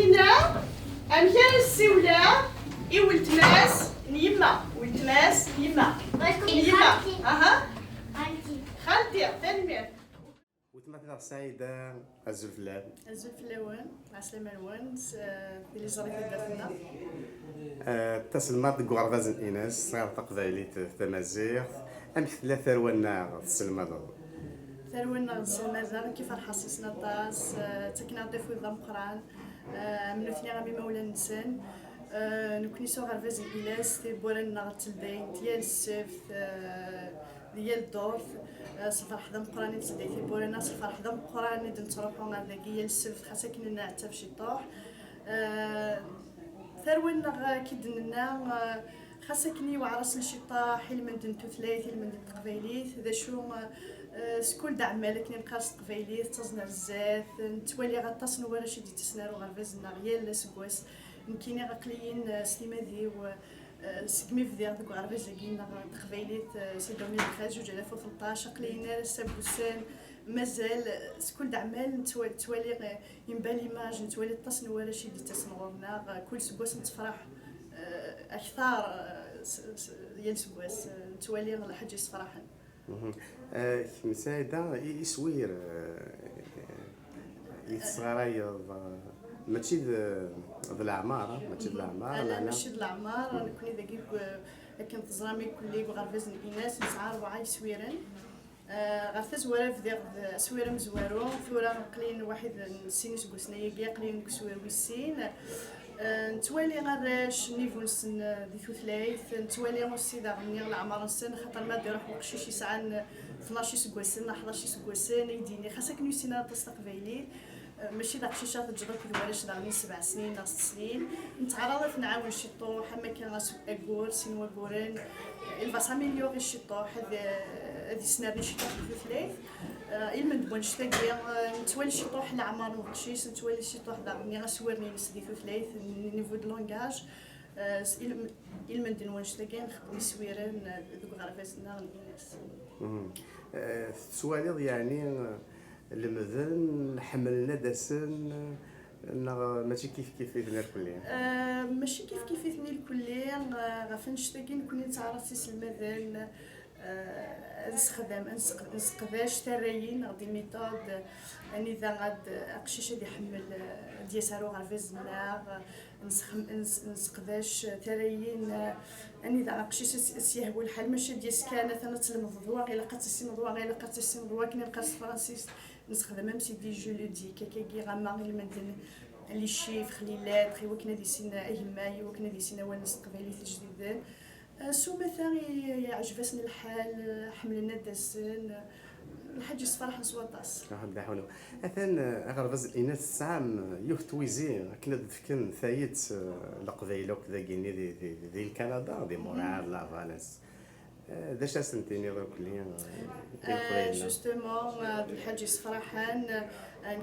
ديالنا أمثال السولة ولتماس نيما ولتماس نيما أها خالتي تنمير وتمثل سعيدة الزلفلان الزلفلاوان عسلامة الوانس اللي جريت دافنا تسلمات غرفاز الإناس صغار تقبايلي تمازيغ أمثلة ثرونا تسلمات ثرونا السلمازان كيف الحصيصنا طاس تكنا ضيف وذا مقران من ثنيا غامي مولا نسان نكوني سو غرفاز الإناس تيبورنا غتلدين ديال السفت ديال الدورث الفرح ذا مقراني تلدي تيبورنا الفرح ذا مقراني نتروحو غادي السفت خاصة كنا عتا فشي طوح ثرونا كيدنا خاصة كني وعرس الشطاح حيل من دن تثلاث حيل من دن تقبايليت ذا شو سكول دعم مالك نبقاش تقبايليت تزنا الزات نتوالي غطاس نورا شي دي تسنارو غرفازنا غيال سكواس نكيني غقليين سليمادي و سكمي في ذي غدوك غرفاز لقينا تقبايليت سي 2013 جوج 2013 قلينا سابوسان مازال سكول دعمال نتوالي ينبان ليماج نتوالي طاس نورا شي دي تسنورنا كل سكواس نتفرح اكثر ديال سكواس نتوالي الحاج يصفرحن مساعدة يسوير يتصغراي ماشي ذا الأعمار ماشي ذا الأعمار لا ماشي ذا الأعمار نكوني ذاكيك كنت زرامي كلي وغرفاز الإناس نسعى 4 سويرن غرفاز ورا في ذا سويرة مزوارو ثورا قليل واحد نسيني سكوسنا ياكي قليل كسوير ويسين نتوالي غراش نيفو نسن ذي ثلاث نتوالي موسي دا غني العمر نسن خاطر ما دير روح وقشي شي ساعه 12 سكواسن 11 سكواسن يديني خاصك نيسينا تستقبيلي ماشي داك الشيء شاف تجرب كي ولاش دا 7 سنين 6 سنين نتعرض نعاون شي طوح اما كان غاس اكور سينوا كورن الفاس اميليوري شي طوح هذه سنارني شي طوح في ثلاث المن دبون شتاقي نتوالي شي طوح العمر وقشيس نتوالي شي طوح دا غني غاسورني نسدي في ثلاث نيفو دو لونغاج المن دنوان شتاقي نخدم سويران دوك غرفازنا الناس سواليض يعني المذن حملنا داسن ماشي كيف ثنا الكلية ماشي كيف ثنا الكلية غافن شتاقي نكوني تعرفتي المذن نسقداش ترايين غادي ميثود اني ذا غاد اقشيشه دي حمل ديال سارو غرفازنا نسقداش ترايين اني ذا اقشيشه سيهبو الحال ماشي ديال سكانه انا تلمضوا غير لقات السيمضوا غير لقات السيمضوا كني نقاس فرانسيس نسخدم ميم سي دي جو لو دي كي غاما غير المدن لي شيف خليلات خي وكنا دي سينا اهماي وكنا دي سينا ونس قبيلي الجديدين سو مثلا يعجبسني الحال حملنا داسن الحاج يصفرح نسواطاس ربي يحولو اثن غرفاز الاناث السعام يوثويزي كنا دفكن ثايت القبيله وكذا كيني دي كندا دي مونريال لا فالنس داش سنتيني دوك اللي جوستومون الحاج يصفرحان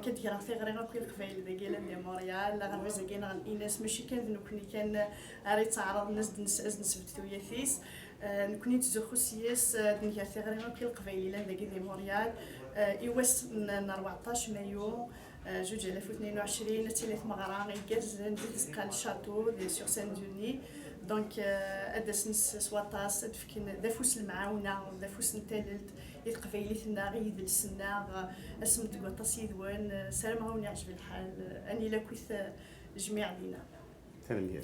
كدير في غير كل القبائل ديال دي مونريال غرفاز كاين الاناث ماشي كان كوني كان راه تعرض الناس نساز نسبت ثوياثيس نكوني تزخو سياس دنيا في غير كل القبائل ديال دي مونريال ايواس 14 مايو جوج 2022 ثلاث مغران يجاز قال شاتو دي سور سان دوني دونك ادسنس سواطاس دفكن دافوس المعاونه دافوس نتالت القبايلي ثنا غيد السنا اسمت كواطاس يدوان سلام غاوني عجب الحال اني لا كويث جميع لينا تنميه